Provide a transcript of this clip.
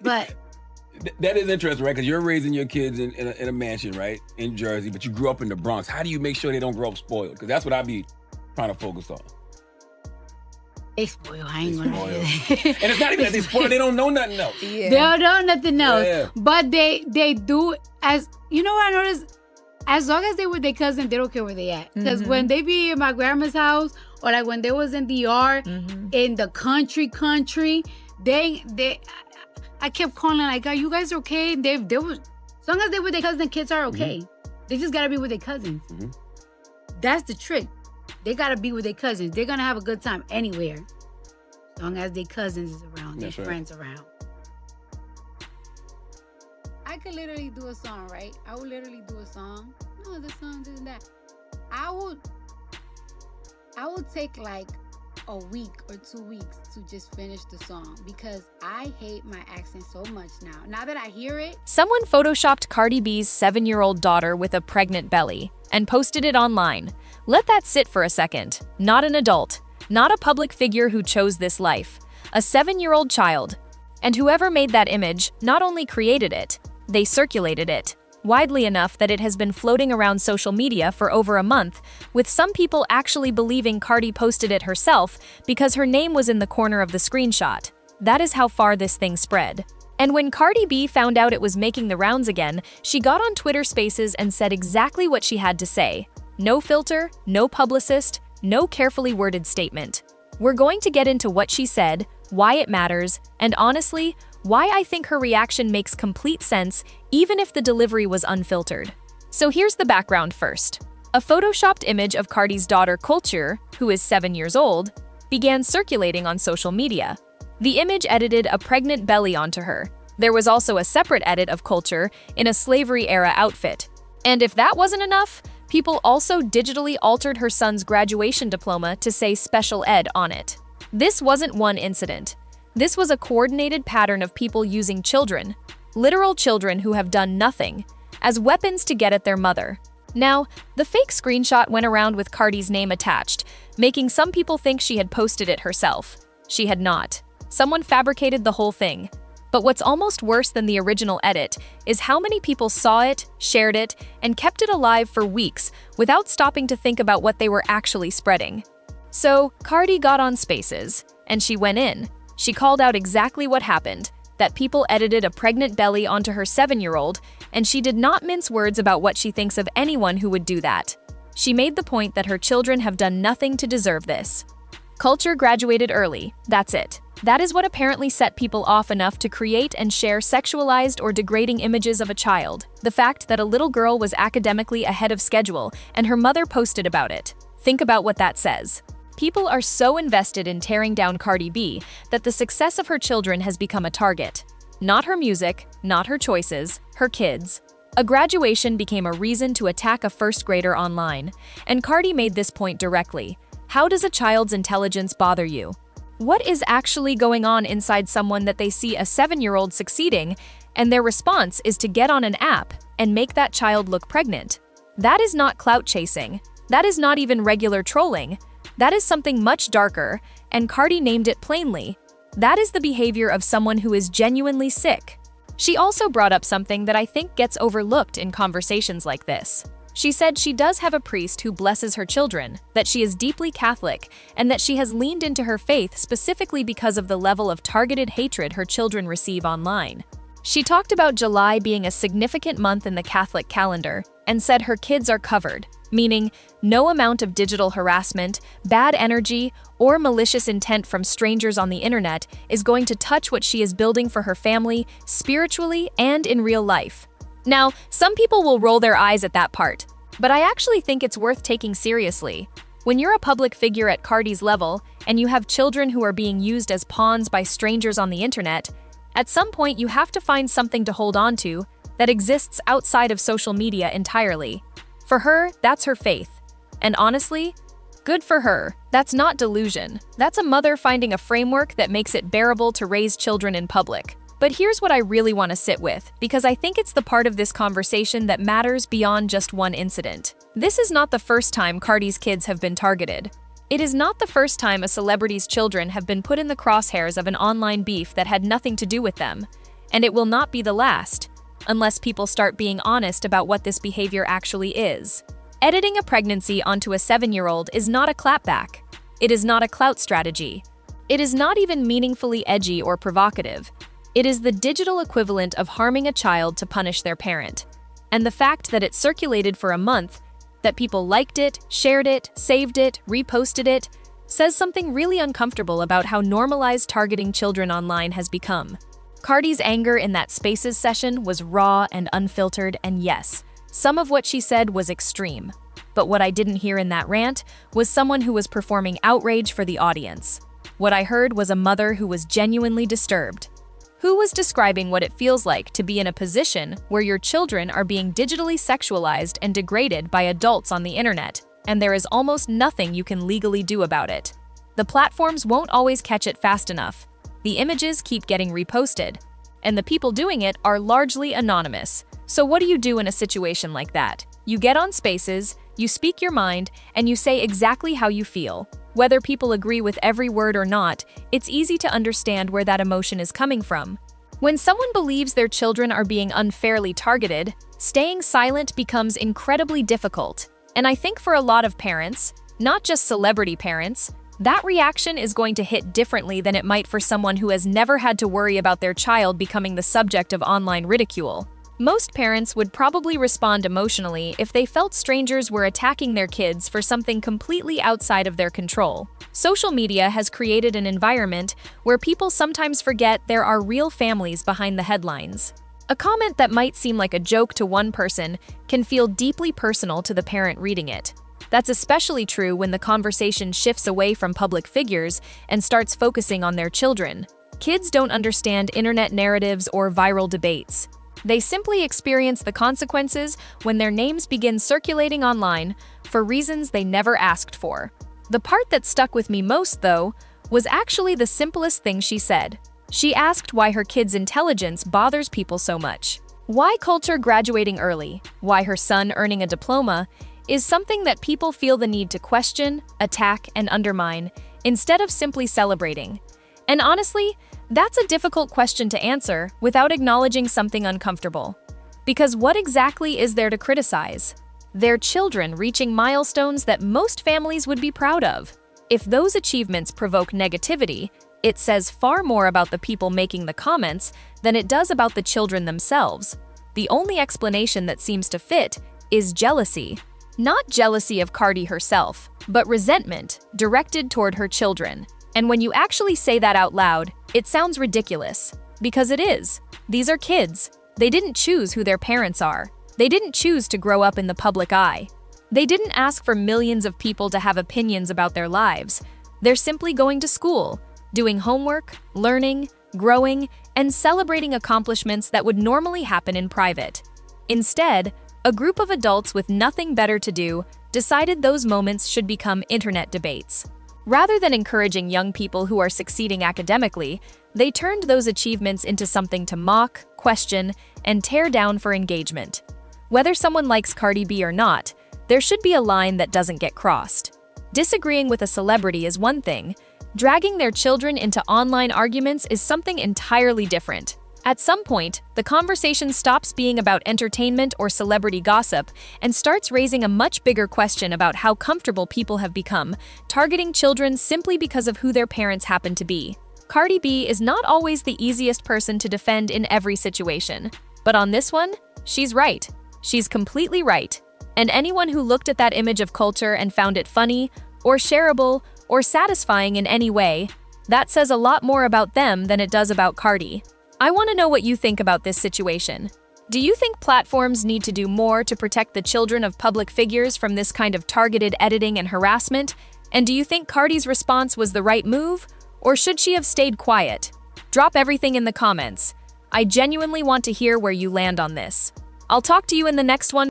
But That is interesting, right? Because you're raising your kids in a mansion, right, in Jersey, but you grew up in the Bronx. How do you make sure they don't grow up spoiled? Because that's what I be trying to focus on. they spoil. I ain't They gonna spoil. say And it's not even that they spoil; they don't know nothing else. They don't know nothing else. Yeah. But they do, as you know what I noticed, as long as they with their cousin, they don't care where they at. Because when they be in my grandma's house, or like when they was in DR, in the country, they I kept calling like, are you guys okay? They was, as long as they with their cousin, kids are okay. They just gotta be with their cousins. That's the trick. They gotta be with their cousins. They're gonna have a good time anywhere, as long as their cousins is around, their friends around. I could literally do a song, right? I would literally do a song. No, the song isn't that. I would take like a week or 2 weeks to just finish the song because I hate my accent so much now. Now that I hear it. Someone photoshopped Cardi B's 7-year-old daughter with a pregnant belly and posted it online. Let that sit for a second. Not an adult, not a public figure who chose this life. A 7-year-old child. And whoever made that image not only created it, they circulated it widely enough that it has been floating around social media for over a month, with some people actually believing Cardi posted it herself because her name was in the corner of the screenshot. That is how far this thing spread. And when Cardi B found out it was making the rounds again, she got on Twitter Spaces and said exactly what she had to say. No filter, no publicist, no carefully worded statement. We're going to get into what she said, why it matters, and honestly, why I think her reaction makes complete sense even if the delivery was unfiltered. So here's the background first. A photoshopped image of Cardi's daughter Kulture, who is 7 years old, began circulating on social media. The image edited a pregnant belly onto her. There was also a separate edit of Kulture in a slavery-era outfit. And if that wasn't enough, people also digitally altered her son's graduation diploma to say special ed on it. This wasn't one incident. This was a coordinated pattern of people using children, literal children who have done nothing, as weapons to get at their mother. Now, the fake screenshot went around with Cardi's name attached, making some people think she had posted it herself. She had not. Someone fabricated the whole thing. But what's almost worse than the original edit is how many people saw it, shared it, and kept it alive for weeks without stopping to think about what they were actually spreading. So, Cardi got on Spaces, and she went in. She called out exactly what happened, that people edited a pregnant belly onto her 7-year-old, and she did not mince words about what she thinks of anyone who would do that. She made the point that her children have done nothing to deserve this. Kulture graduated early, that's it. That is what apparently set people off enough to create and share sexualized or degrading images of a child. The fact that a little girl was academically ahead of schedule and her mother posted about it. Think about what that says. People are so invested in tearing down Cardi B that the success of her children has become a target. Not her music, not her choices, her kids. A graduation became a reason to attack a first grader online. And Cardi made this point directly. How does a child's intelligence bother you? What is actually going on inside someone that they see a 7-year-old succeeding, and their response is to get on an app and make that child look pregnant? That is not clout chasing. That is not even regular trolling. That is something much darker, and Cardi named it plainly. That is the behavior of someone who is genuinely sick. She also brought up something that I think gets overlooked in conversations like this. She said she does have a priest who blesses her children, that she is deeply Catholic, and that she has leaned into her faith specifically because of the level of targeted hatred her children receive online. She talked about July being a significant month in the Catholic calendar, and said her kids are covered, meaning no amount of digital harassment, bad energy, or malicious intent from strangers on the internet is going to touch what she is building for her family, spiritually and in real life. Now, some people will roll their eyes at that part, but I actually think it's worth taking seriously. When you're a public figure at Cardi's level, and you have children who are being used as pawns by strangers on the internet, at some point you have to find something to hold on to that exists outside of social media entirely. For her, that's her faith. And honestly, good for her. That's not delusion. That's a mother finding a framework that makes it bearable to raise children in public. But here's what I really want to sit with, because I think it's the part of this conversation that matters beyond just one incident. This is not the first time Cardi's kids have been targeted. It is not the first time a celebrity's children have been put in the crosshairs of an online beef that had nothing to do with them. And it will not be the last, unless people start being honest about what this behavior actually is. Editing a pregnancy onto a 7-year-old is not a clapback. It is not a clout strategy. It is not even meaningfully edgy or provocative. It is the digital equivalent of harming a child to punish their parent. And the fact that it circulated for a month, that people liked it, shared it, saved it, reposted it, says something really uncomfortable about how normalized targeting children online has become. Cardi's anger in that Spaces session was raw and unfiltered, and yes, some of what she said was extreme. But what I didn't hear in that rant was someone who was performing outrage for the audience. What I heard was a mother who was genuinely disturbed, who was describing what it feels like to be in a position where your children are being digitally sexualized and degraded by adults on the internet, and there is almost nothing you can legally do about it. The platforms won't always catch it fast enough. The images keep getting reposted, and the people doing it are largely anonymous. So what do you do in a situation like that? You get on Spaces, you speak your mind, and you say exactly how you feel. Whether people agree with every word or not, it's easy to understand where that emotion is coming from. When someone believes their children are being unfairly targeted, staying silent becomes incredibly difficult. And I think for a lot of parents, not just celebrity parents, that reaction is going to hit differently than it might for someone who has never had to worry about their child becoming the subject of online ridicule. Most parents would probably respond emotionally if they felt strangers were attacking their kids for something completely outside of their control. Social media has created an environment where people sometimes forget there are real families behind the headlines. A comment that might seem like a joke to one person can feel deeply personal to the parent reading it. That's especially true when the conversation shifts away from public figures and starts focusing on their children. Kids don't understand internet narratives or viral debates. They simply experience the consequences when their names begin circulating online for reasons they never asked for. The part that stuck with me most, though, was actually the simplest thing she said. She asked why her kid's intelligence bothers people so much. Why Kulture graduating early, why her son earning a diploma, is something that people feel the need to question, attack, and undermine, instead of simply celebrating. And honestly, that's a difficult question to answer without acknowledging something uncomfortable. Because what exactly is there to criticize? Their children reaching milestones that most families would be proud of. If those achievements provoke negativity, it says far more about the people making the comments than it does about the children themselves. The only explanation that seems to fit is jealousy. Not jealousy of Cardi herself, but resentment directed toward her children. And when you actually say that out loud, it sounds ridiculous. Because it is. These are kids. They didn't choose who their parents are. They didn't choose to grow up in the public eye. They didn't ask for millions of people to have opinions about their lives. They're simply going to school, doing homework, learning, growing, and celebrating accomplishments that would normally happen in private. Instead, a group of adults with nothing better to do decided those moments should become internet debates. Rather than encouraging young people who are succeeding academically, they turned those achievements into something to mock, question, and tear down for engagement. Whether someone likes Cardi B or not, there should be a line that doesn't get crossed. Disagreeing with a celebrity is one thing. Dragging their children into online arguments is something entirely different. At some point, the conversation stops being about entertainment or celebrity gossip and starts raising a much bigger question about how comfortable people have become targeting children simply because of who their parents happen to be. Cardi B is not always the easiest person to defend in every situation. But on this one, she's right. She's completely right. And anyone who looked at that image of Kulture and found it funny, or shareable, or satisfying in any way, that says a lot more about them than it does about Cardi. I want to know what you think about this situation. Do you think platforms need to do more to protect the children of public figures from this kind of targeted editing and harassment? And do you think Cardi's response was the right move, or should she have stayed quiet? Drop everything in the comments. I genuinely want to hear where you land on this. I'll talk to you in the next one.